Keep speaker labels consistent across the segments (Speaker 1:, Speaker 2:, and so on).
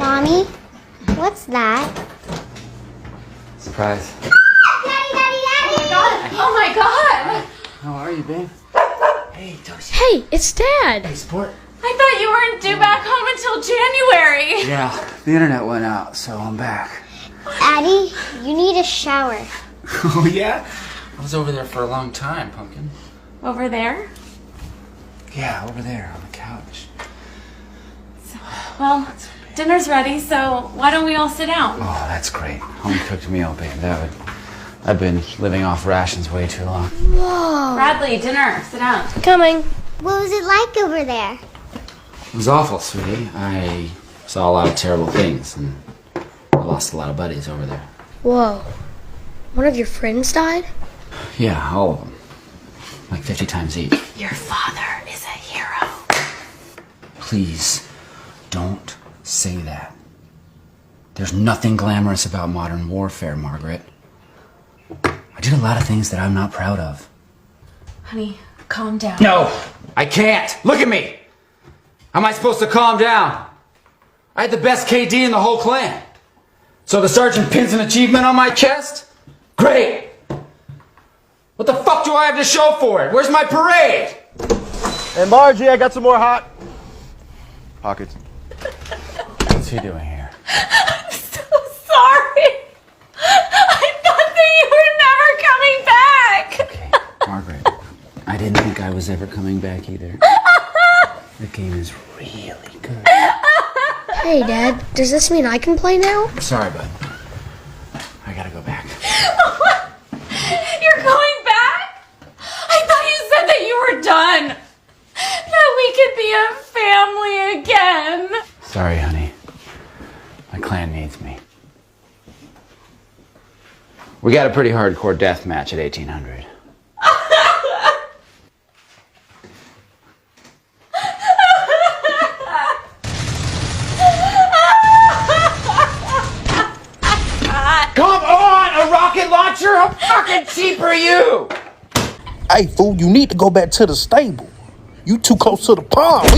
Speaker 1: Mommy, what's that?
Speaker 2: Surprise.
Speaker 1: Daddy!
Speaker 3: Oh my god!
Speaker 2: How are you, babe? Hey, Toshi.
Speaker 4: Hey, it's Dad!
Speaker 2: Hey, sport.
Speaker 3: I thought you weren't due back home until January.
Speaker 2: Yeah, the internet went out, so I'm back.
Speaker 1: Daddy, you need a shower.
Speaker 2: Oh, yeah? I was over there for a long time, Pumpkin.
Speaker 3: Over there?
Speaker 2: Yeah, over there on the couch.
Speaker 3: Well, dinner's ready, so why don't we all sit down?
Speaker 2: Oh, that's great. Home-cooked meal, babe. I've been living off rations way too long.
Speaker 1: Whoa.
Speaker 3: Bradley, dinner. Sit down.
Speaker 4: Coming.
Speaker 1: What was it like over there?
Speaker 2: It was awful, sweetie. I saw a lot of terrible things, and I lost a lot of buddies over there.
Speaker 4: Whoa. One of your friends died?
Speaker 2: Yeah, all of them. Like 50 times each.
Speaker 3: Your father is a hero.
Speaker 2: Please, don't say that. There's nothing glamorous about modern warfare, Margaret. I did a lot of things that I'm not proud of.
Speaker 3: Honey, calm down.
Speaker 2: No, I can't. Look at me. How am I supposed to calm down? I had the best KD in the whole clan. So the sergeant pins an achievement on my chest? Great. What the fuck do I have to show for it? Where's my parade?
Speaker 5: Hey, Margie, I got some more hot pockets.
Speaker 2: What's he doing here?
Speaker 3: I'm so sorry. I thought that you were never coming back.
Speaker 2: Okay, Margaret, I didn't think I was ever coming back either. The game is really good.
Speaker 4: Hey, Dad, does this mean I can play now?
Speaker 2: Sorry, bud. I gotta go back.
Speaker 3: You're going back? I thought you said that you were done. That we could be a family again.
Speaker 2: Sorry, honey. My clan needs me. We got a pretty hardcore death match at 1800. Come on, a rocket launcher? How fucking cheap are you?
Speaker 6: Hey, fool, you need to go back to the stable. You too close to the pond.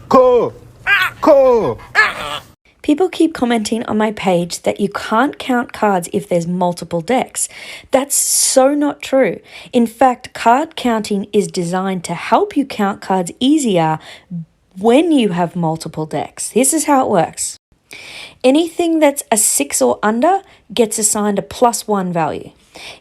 Speaker 5: Cool.
Speaker 7: People keep commenting on my page that you can't count cards if there's multiple decks. That's so not true. In fact, card counting is designed to help you count cards easier when you have multiple decks. This is how it works. Anything that's a 6 or under gets assigned a +1 value.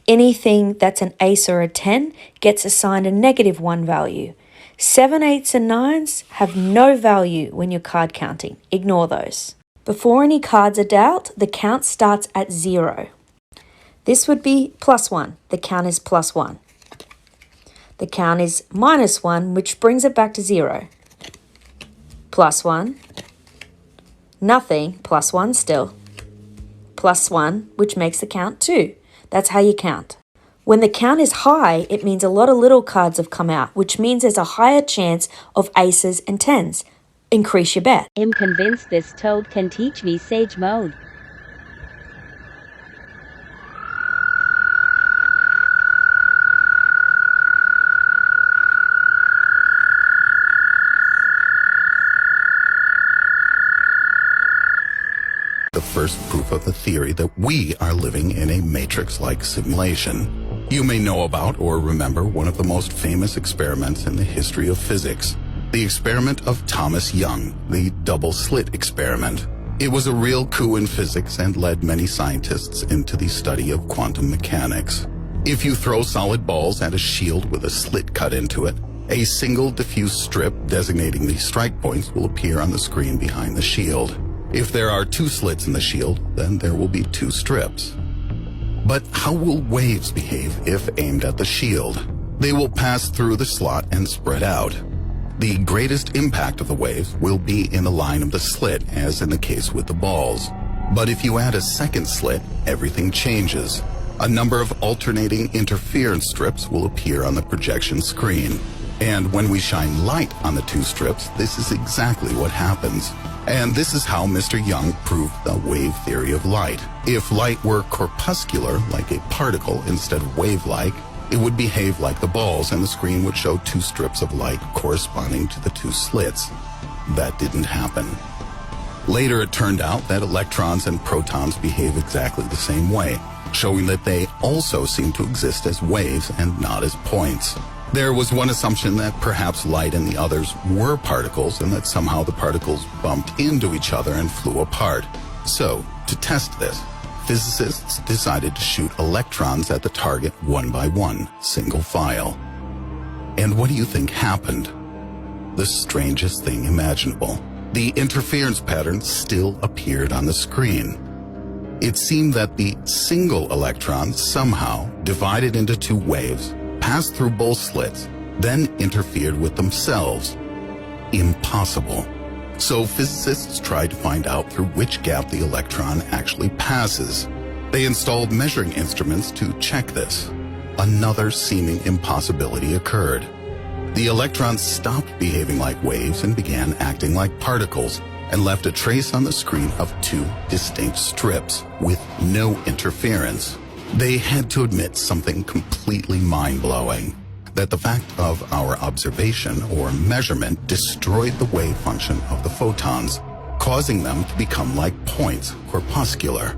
Speaker 7: Anything that's an ace or a 10 gets assigned a -1 value. 7, 8s, and 9s have no value when you're card counting. Ignore those. Before any cards are dealt, the count starts at 0. This would be +1. The count is +1. The count is -1, which brings it back to 0. +1. Nothing, +1 still. +1, which makes the count 2. That's how you count. When the count is high, it means a lot of little cards have come out, which means there's a higher chance of aces and 10s. Increase your bet.
Speaker 8: I'm convinced this toad can teach me Sage Mode.
Speaker 9: The first proof of the theory that we are living in a matrix-like simulation. You may know about or remember one of the most famous experiments in the history of physics, the experiment of Thomas Young, the double-slit experiment. It was a real coup in physics and led many scientists into the study of quantum mechanics. If you throw solid balls at a shield with a slit cut into it, a single diffuse strip designating the strike points will appear on the screen behind the shield. If there are 2 slits in the shield, then there will be 2 strips. But how will waves behave if aimed at the shield? They will pass through the slot and spread out. The greatest impact of the waves will be in the line of the slit, as in the case with the balls. But if you add a second slit, everything changes. A number of alternating interference strips will appear on the projection screen. And when we shine light on the 2 strips, this is exactly what happens. And this is how Mr. Young proved the wave theory of light. If light were corpuscular, like a particle, instead of wave-like, it would behave like the balls, and the screen would show 2 strips of light corresponding to the 2 slits. That didn't happen. Later, it turned out that electrons and protons behave exactly the same way, showing that they also seem to exist as waves and not as points. There was one assumption that perhaps light and the others were particles and that somehow the particles bumped into each other and flew apart. So, to test this, physicists decided to shoot electrons at the target one by one, single file. And what do you think happened? The strangest thing imaginable. The interference pattern still appeared on the screen. It seemed that the single electron somehow divided into two waves, passed through both slits, then interfered with themselves. Impossible. So physicists tried to find out through which gap the electron actually passes. They installed measuring instruments to check this. Another seeming impossibility occurred. The electrons stopped behaving like waves and began acting like particles, and left a trace on the screen of two distinct strips with no interference. They had to admit something completely mind-blowing, that the fact of our observation or measurement destroyed the wave function of the photons, causing them to become like points, corpuscular.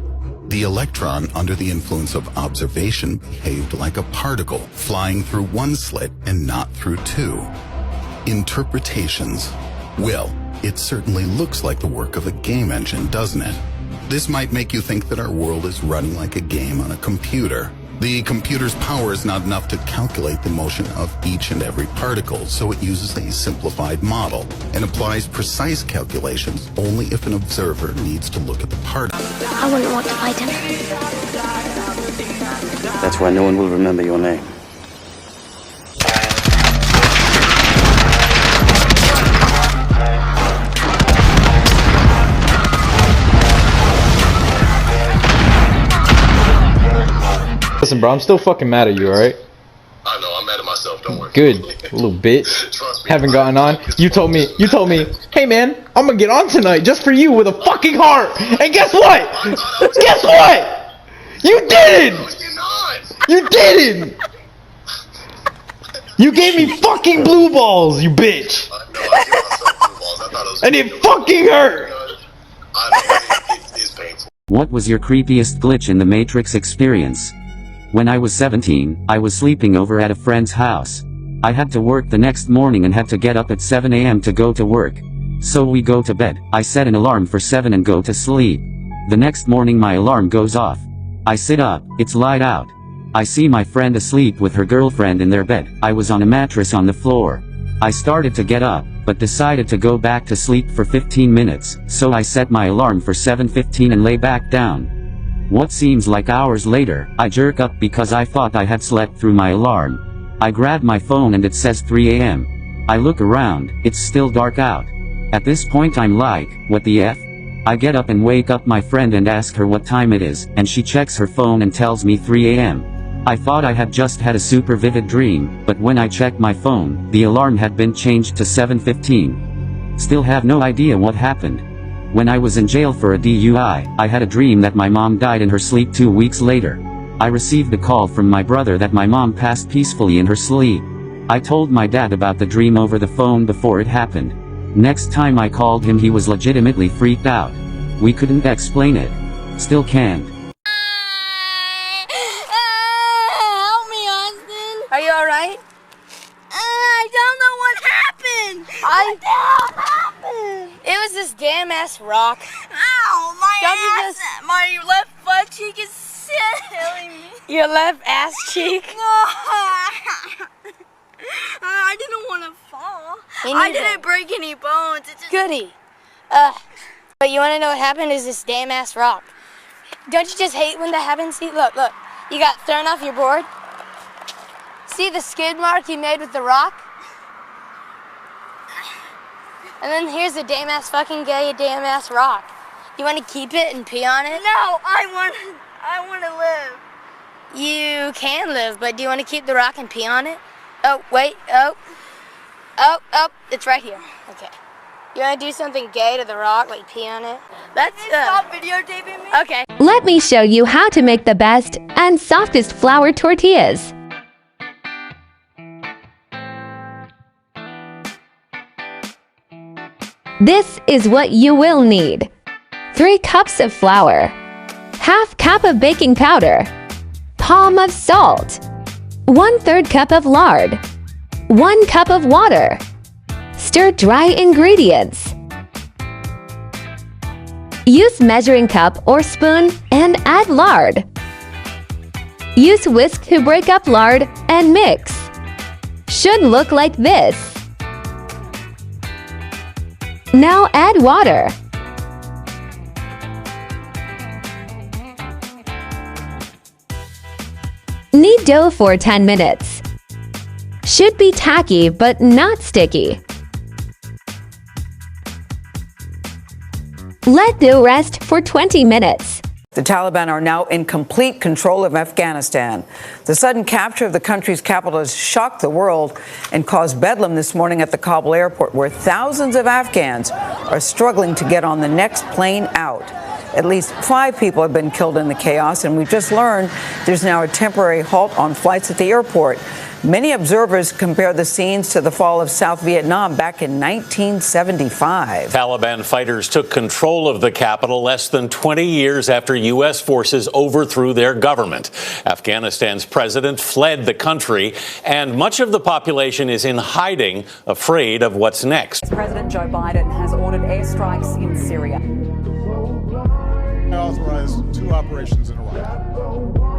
Speaker 9: The electron under the influence of observation behaved like a particle, flying through one slit and not through two. Interpretations. Well, it certainly looks like the work of a game engine, doesn't it? This might make you think that our world is running like a game on a computer. The computer's power is not enough to calculate the motion of each and every particle, so it uses a simplified model and applies precise calculations only if an observer needs to look at the particle.
Speaker 4: I wouldn't want to fight him.
Speaker 10: That's why no one will remember your name.
Speaker 11: Listen, bro, I'm still fucking mad at you, alright?
Speaker 5: I know, I'm mad at myself, don't worry.
Speaker 11: Good, little bitch.
Speaker 5: Trust me.
Speaker 11: Haven't gotten on. You told me, hey man, I'm gonna get on tonight just for you with a fucking heart. And guess what? Guess what? You didn't! You didn't! You gave me fucking blue balls, you bitch!
Speaker 5: I know, I gave myself blue balls. I thought it was
Speaker 11: And it fucking hurt!
Speaker 5: I know, it is painful.
Speaker 10: What was your creepiest glitch in the Matrix experience? When I was 17, I was sleeping over at a friend's house. I had to work the next morning and had to get up at 7 a.m. to go to work. So we go to bed. I set an alarm for 7 and go to sleep. The next morning my alarm goes off. I sit up, it's light out. I see my friend asleep with her girlfriend in their bed. I was on a mattress on the floor. I started to get up, but decided to go back to sleep for 15 minutes, so I set my alarm for 7:15 and lay back down. What seems like hours later, I jerk up because I thought I had slept through my alarm. I grab my phone and it says 3 a.m. I look around, it's still dark out. At this point I'm like, what the F? I get up and wake up my friend and ask her what time it is, and she checks her phone and tells me 3 a.m. I thought I had just had a super vivid dream, but when I checked my phone, the alarm had been changed to 7:15. Still have no idea what happened. When I was in jail for a DUI, I had a dream that my mom died in her sleep 2 weeks later. I received a call from my brother that my mom passed peacefully in her sleep. I told my dad about the dream over the phone before it happened. Next time I called him he was legitimately freaked out. We couldn't explain it. Still can't.
Speaker 3: Help me, Austin. Are you alright? I don't know what happened. What the hell happened? It was this damn ass rock. Ow, my left butt cheek is killing me. Your left ass cheek? I didn't want to fall. I didn't break any bones. It just... Goody. But you want to know what happened? Is this damn ass rock. Don't you just hate when that happens? See, look. You got thrown off your board. See the skid mark you made with the rock? And then here's a damn ass fucking gay damn ass rock. You want to keep it and pee on it? No, I want to live. You can live, but do you want to keep the rock and pee on it? Oh, wait, oh, it's right here. Okay. You want to do something gay to the rock, like pee on it? Let's stop videotaping me. Okay.
Speaker 12: Let me show you how to make the best and softest flour tortillas. This is what you will need. 3 cups of flour, half cup of baking powder, palm of salt, 1/3 cup of lard, 1 cup of water. Stir dry ingredients. Use measuring cup or spoon and add lard. Use whisk to break up lard and mix. Should look like this. Now add water. Knead dough for 10 minutes. Should be tacky but not sticky. Let dough rest for 20 minutes.
Speaker 13: The Taliban are now in complete control of Afghanistan. The sudden capture of the country's capital has shocked the world and caused bedlam this morning at the Kabul airport, where thousands of Afghans are struggling to get on the next plane out. At least 5 people have been killed in the chaos, and we've just learned there's now a temporary halt on flights at the airport. Many observers compare the scenes to the fall of South Vietnam back in 1975.
Speaker 14: Taliban fighters took control of the capital less than 20 years after U.S. forces overthrew their government. Afghanistan's president fled the country, and much of the population is in hiding, afraid of what's next.
Speaker 15: President Joe Biden has ordered airstrikes in Syria.
Speaker 16: I authorized 2 operations in Iraq.